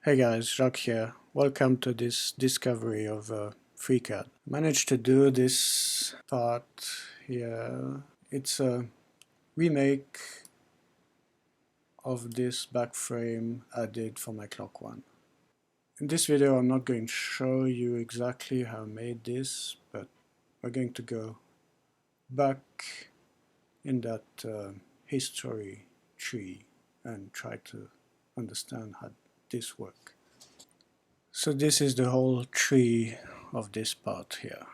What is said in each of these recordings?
Hey guys, Jacques here. Welcome to this discovery of FreeCAD. Managed to do this part here. It's a remake of this back frame I did for my clock one. In this video I'm not going to show you exactly how I made this, but we're going to go back in that history tree and try to understand how this works. So this is the whole tree of this part here.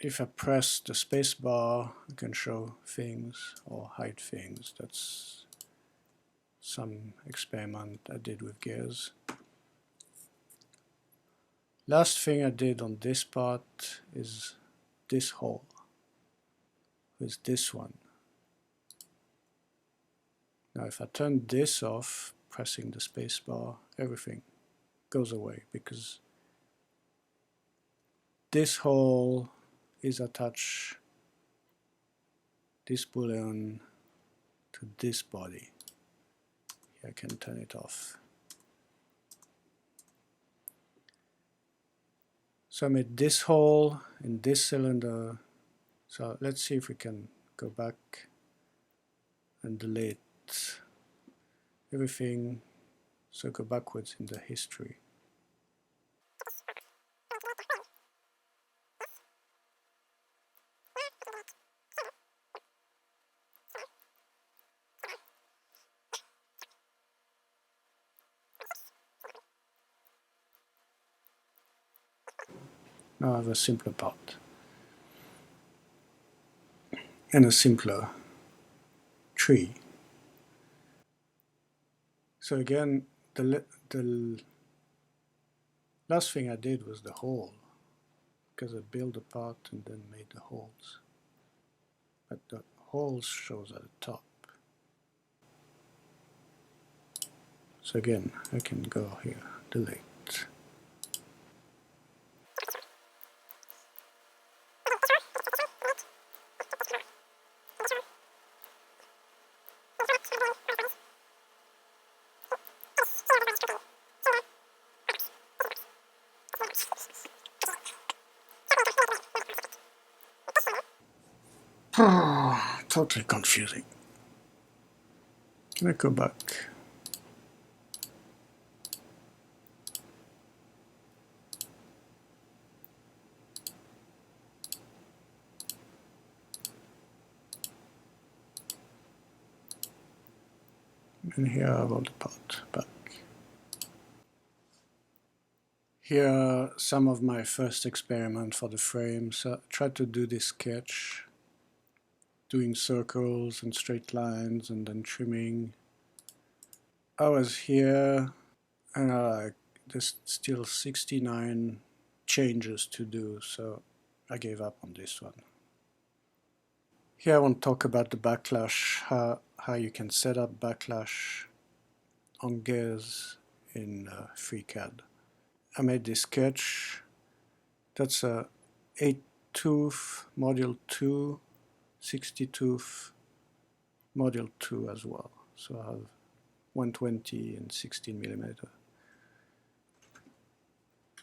If I press the space bar, I can show things or hide things. That's some experiment I did with gears. Last thing I did on this part is this hole with this one. Now if I turn this off, pressing the space bar, everything goes away because this hole is attached this boolean to this body. Here I can turn it off. So I made this hole in this cylinder. So let's see if we can go back and delete everything. So go backwards in the history. Now I have a simpler part and a simpler tree. So again, the last thing I did was the hole, because I built the part and then made the holes. But the holes shows at the top. So again, I can go here, delete. Oh, totally confusing. Can I go back? And here I have the part back. Here are some of my first experiments for the frame. So I tried to do this sketch, doing circles and straight lines and then trimming. I was here and there's still 69 changes to do, so I gave up on this one. Here I want to talk about the backlash, how you can set up backlash on gears in FreeCAD. I made this sketch. That's a 8-tooth module 2, 60-tooth module 2 as well. So I have 120 and 16 millimeter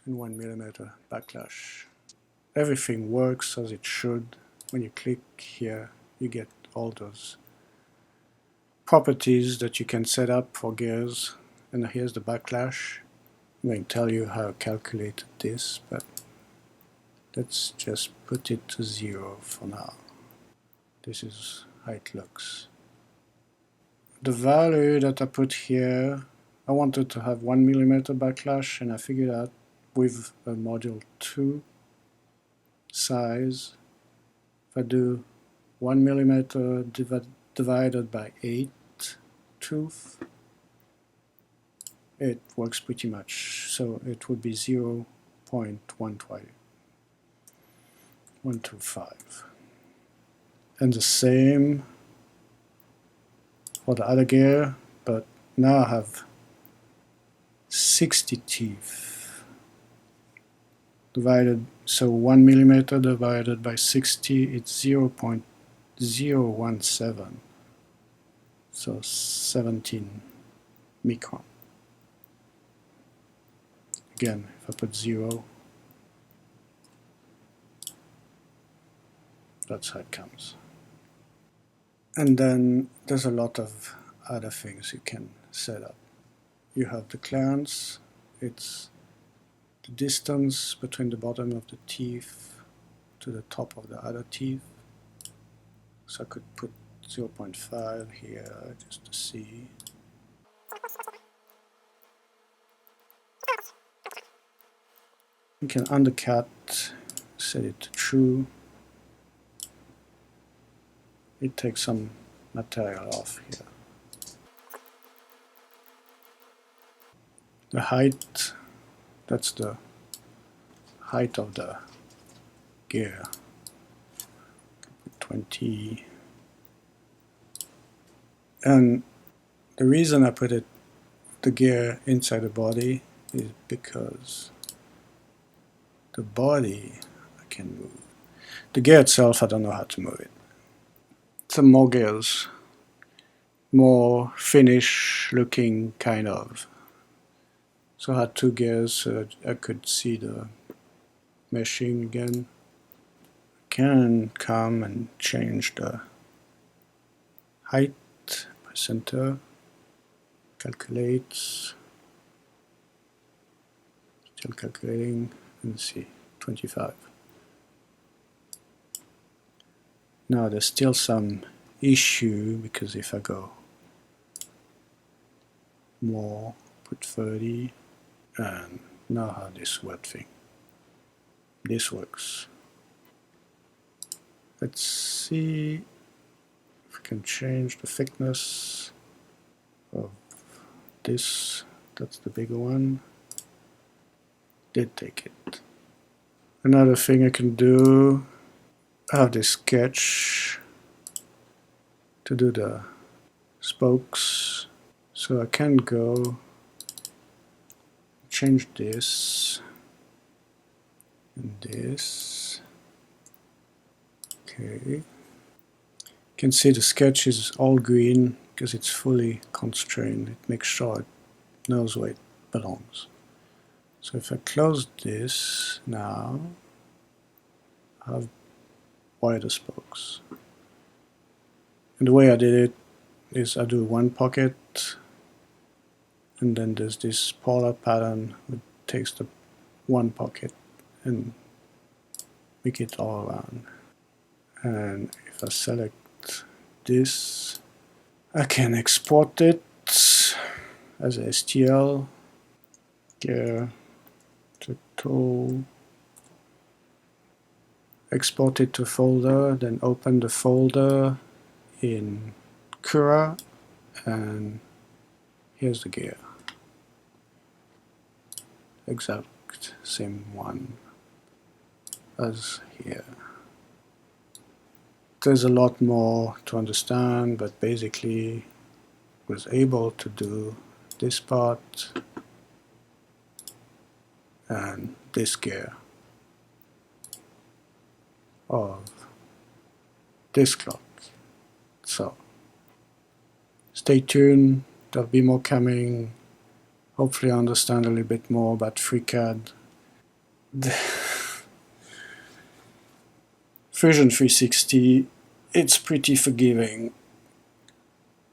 and 1 millimeter backlash. Everything works as it should. When you click here, you get all those properties that you can set up for gears. And here's the backlash. I'm going to tell you how I calculated this, but let's just put it to 0 for now. This is how it looks. The value that I put here, I wanted to have 1 millimeter backlash, and I figured out with a module 2 size, if I do 1 millimeter divided by 8 tooth, it works pretty much. So it would be 0.125. And the same for the other gear, but now I have 60 teeth divided, so 1 millimeter divided by 60, it's 0.017, so 17 micron. Again, if I put 0, that's how it comes. And then there's a lot of other things you can set up. You have the clearance, it's the distance between the bottom of the teeth to the top of the other teeth. So I could put 0.5 here just to see. You can undercut, set it to true. It takes some material off here. The height, that's the height of the gear. 20. And the reason I put the gear inside the body is because the body I can move. The gear itself, I don't know how to move it. Some more gears, more finish looking kind of. So I had 2 gears so I could see the meshing again. I can come and change the height, press enter, calculates, still calculating, and see, 25. Now there's still some issue because if I go more, put 30, and now how this wet thing. This works. Let's see if I can change the thickness of this. That's the bigger one. Did take it. Another thing I can do, I have this sketch to do the spokes. So I can go change this and this. Okay. You can see the sketch is all green because it's fully constrained. It makes sure it knows where it belongs. So if I close this now, I have wider spokes. And the way I did it is I do one pocket, and then there's this polar pattern that takes the one pocket and make it all around. And if I select this, I can export it as a STL, gear to tool, export it to folder, then open the folder in Cura, and here's the gear. Exact same one as here. There's a lot more to understand, but basically was able to do this part and this gear of this clock. So stay tuned, there'll be more coming. Hopefully I understand a little bit more about FreeCAD. Version 360, it's pretty forgiving.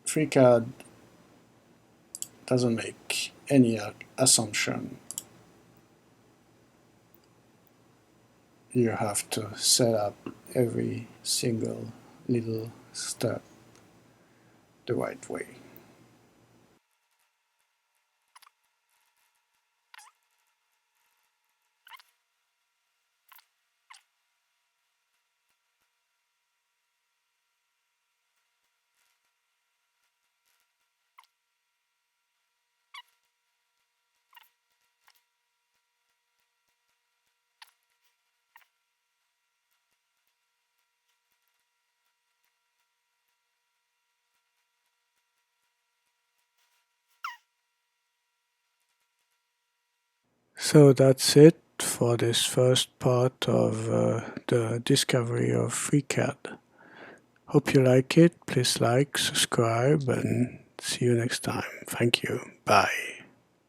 FreeCAD doesn't make any assumption. You have to set up every single little step the right way. So that's it for this first part of the discovery of FreeCAD. Hope you like it. Please like, subscribe, and see you next time. Thank you. Bye. Bye.